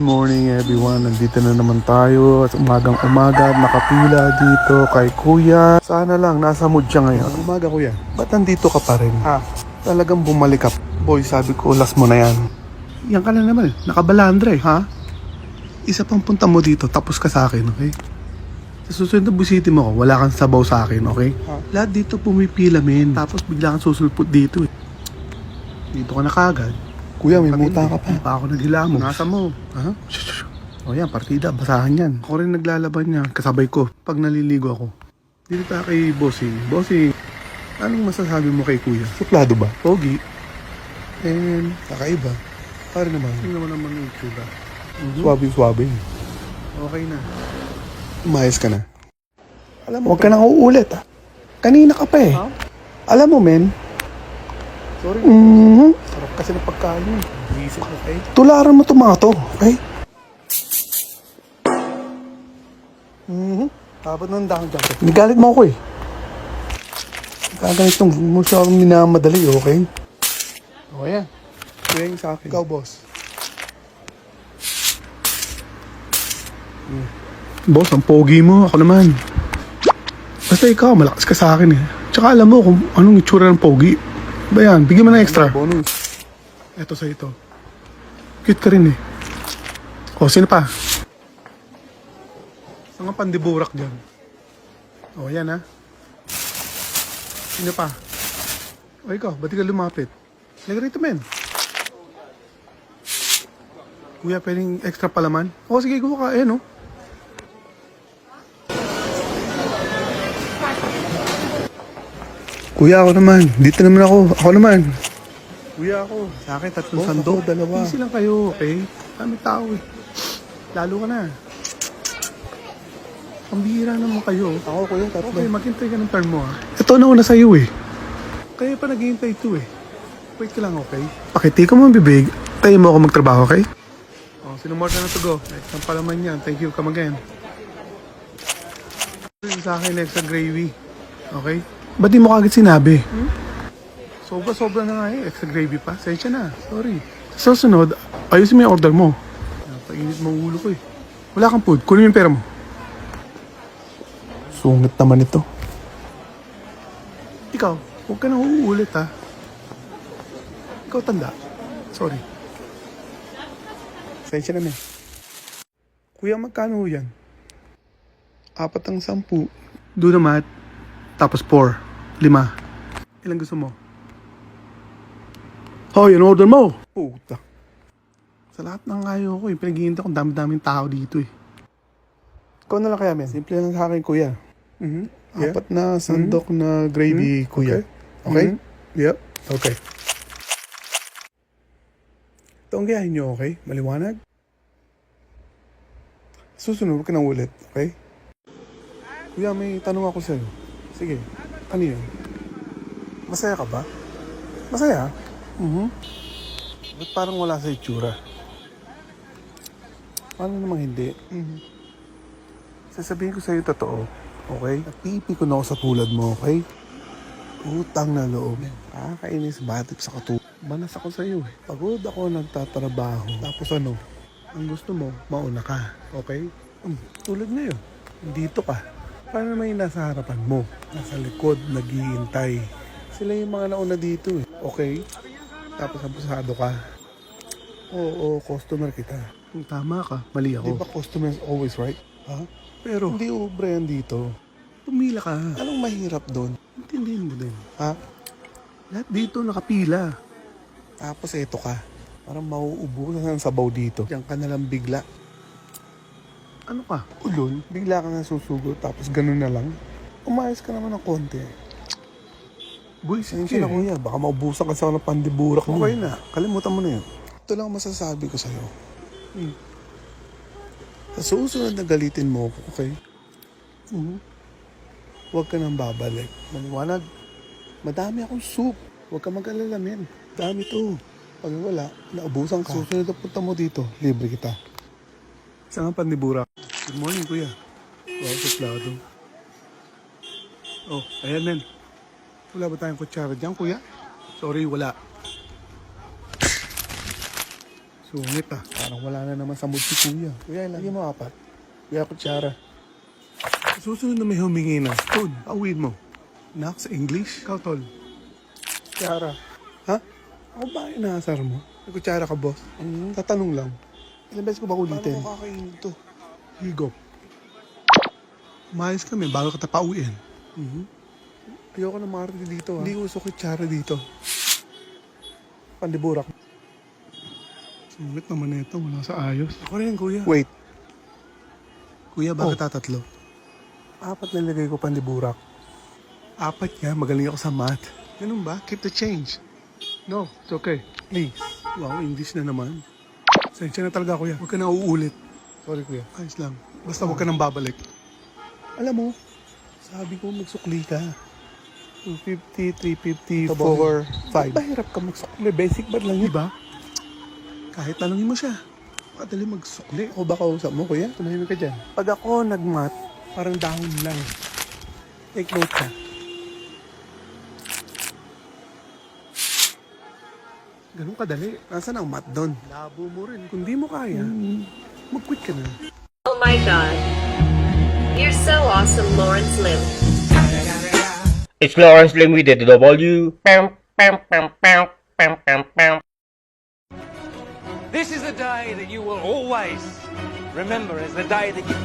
Good morning everyone, nandito na naman tayo at umagang-umaga nakapila dito kay kuya. Sana lang nasa mood siya ngayon. Umaga kuya, ba't nandito ka pa rin? Talagang bumalik ka. Boy, sabi ko last mo na yan. Yan ka na naman, nakabalandre ha? Isa pang punta mo dito, tapos ka sa akin, okay? Sa susunod na busitin mo ko, wala kang sabaw sa akin, okay? Lahat dito pumipila men, tapos bigla kang susulpot dito eh. Dito ka na kagad. Kuya, may muta ka pa. Hindi pa ako naghilamo. Nasa mo. Ha? O yan, partida. Basahan yan. Ako rin naglalaban niya. Kasabay ko. Pag naliligo ako. Dito tayo kay Bossing. Bossing, anong masasabi mo kay kuya? Suplado ba? Pogi. And kakaiba. Pare naman. Hindi naman yung itsura. Swabe-swabe. Okay na. Umayos ka na. Alam mo, huwag ka nang uulit ah. Kanina ka pa eh. Huh? Alam mo men, sorry. Sarap kasi ng pagkain mo. Isip mo, okay? Tularan mo itong mga to, okay? Dapat nang dahang-dahang. Nigalit mo ako eh. Kaganitong mo siya akong minamadali, okay? O yan. Kaya yung sa akin. Ikaw, boss. Boss, ang pogi mo. Ako naman. Basta ikaw, malakas ka sa akin eh. Tsaka alam mo kung anong itsura ng pogi. Ba yan, bigyan mo na extra. Bonus. Eto sa ito. Cute ka rin eh. O, sino pa? Saan nga pandiburak dyan? O, yan ha. Sino pa? O, ikaw, ba't ka lumapit? Lega rito men. Kuya, pwedeng extra palaman? O, sige, gumawa ka. Eh, no? Kuya, ako naman. Dito naman ako. Ako naman. Kuya, ako. Sa akin, tatlong sandok. Dalawa. Easy lang kayo, okay? Kami tao eh. Lalo ka na. Pambihira naman kayo. Ako, kuya, tatlo. Okay, maghintay ka ng turn mo ha. Ito na una sa'yo eh. Kaya pa naghihintay ito eh. Wait ka lang, okay? Pakiti ko mo ang bibig. Tayo mo ako magtrabaho, okay? O, sinumorta na to go. Next ang palaman yan. Thank you, come again. Sa akin, extra gravy. Okay? Ba't di mo kagad sinabi? Sobra-sobra na nga eh. Extra gravy pa. Sensya na. Sorry. Sa susunod, ayusin mo yung order mo. Napainit mo ulo ko eh. Wala kang food. Kunin mo yung pera mo. Sungit naman ito. Ikaw, huwag ka na uulit ha. Ikaw tanda. Sorry. Sensya na Kuya, magkano yan? 4 ang 10. Doon naman. Tapos 4. 5. Ilang gusto mo? Hoy, in order mo! Puta. Sa lahat ng ayaw ko eh. Pinaghihintay ko dami-daming tao dito eh. Ikaw na lang kaya, men. Simple lang sa akin, kuya. Yeah. 4 na sandok na gravy, kuya. Okay? Yep. Okay. Ito ang gayahin nyo, okay? Maliwanag? Susunod, huwag ka nang ulit, okay? Kuya, may tanong ako sa'yo. Sige. Ano yun? Masaya ka ba? Masaya? Ba't parang wala sa itsura? Paano namang hindi? Sasabihin ko sa'yo totoo, okay? Napipi ko na ako sa tulad mo, okay? Utang na loob. Kainis batip sa katulad. Manas ako sa'yo eh. Pagod ako nagtatrabaho. Tapos ano? Ang gusto mo, mauna ka, okay? Tulad ngayon. Dito ka. Paano naman yung nasa harapan mo? Nasa likod, naghihintay. Sila yung mga nauna dito eh. Okay? Tapos abusado ka. Oo, customer kita. Tama ka, mali ako. Di ba customer is always right? Ha? Pero hindi ubra yan dito. Pumila ka. Anong mahirap doon? Intindihin mo din. Ha? Lahat dito nakapila. Tapos eto ka. Parang mauubusan ng sabaw dito. Diyan ka nalang bigla. Ano ka? Ulol? Bigla ka na susugot tapos ganun na lang? Umayos ka naman ng konti. Boy, sige na kuya. Baka maubusan ka sa ng pandiburak mo. Okay na. Kalimutan mo na yun. Ito lang masasabi ko sa'yo. Sa susunod na galitin mo ako, okay? Huwag ka nang babalik. Maliwanag. Madami akong soup. Huwag ka mag-alala, men. Dami to. Pag wala, naubusan ka. Susunod na punta mo dito. Libre kita. Saan ang pandiburak? Good morning, kuya. Wow, suplado. Oh, ayan, men. Wala ba tayong kutsara dyan, kuya? Sorry, wala. Sungit ah. Parang wala na naman sa mood si Kuya. Kuya, lagyan mo 4. Kuya, kutsara. Susunod na may humingi na. Tol, awin mo. Nak, sa English? Ikaw, Tol. Kutsara. Ha? Ako ba inaasar mo? May kutsara ka, boss? Tatanong lang. Ilang beses ko ba ulitin? Paano ko kakainin to? Higop. Umayos kami bago kita pauwiin. Ayoko na marami dito ha. Hindi uso kutsara dito. Pandiburak. Sungit naman ito. Wala sa ayos. Ako rin, kuya. Wait. Kuya, bakit tatatlo? 4 nilagay ko pandiburak. 4 nga. Magaling ako sa math. Ganun ba? Keep the change. No, it's okay. Please. Wow, English na naman. Sensya na talaga, kuya. Huwag ka na uulit. Sorry, kuya. Ayos lang. Basta huwag ka nang babalik. Alam mo, sabi ko magsukli ka. 250, 350, 4, 5. Bahirap ka magsukli. Basic ba lang yun, ba? Kahit tanongin mo siya. Madali magsukli. Ako ba kausap mo, kuya? Tumahimik ka dyan. Pag ako nagmat, parang dahon lang. Take note ka. Ganun kadali. Nasaan ang mat doon? Labo mo rin. Kung di mo kaya, mag-quit ka na. Oh my god. You're so awesome, Lawrence Lim. It's Lawrence Lim with the W. This is the day that you will always remember as the day that you...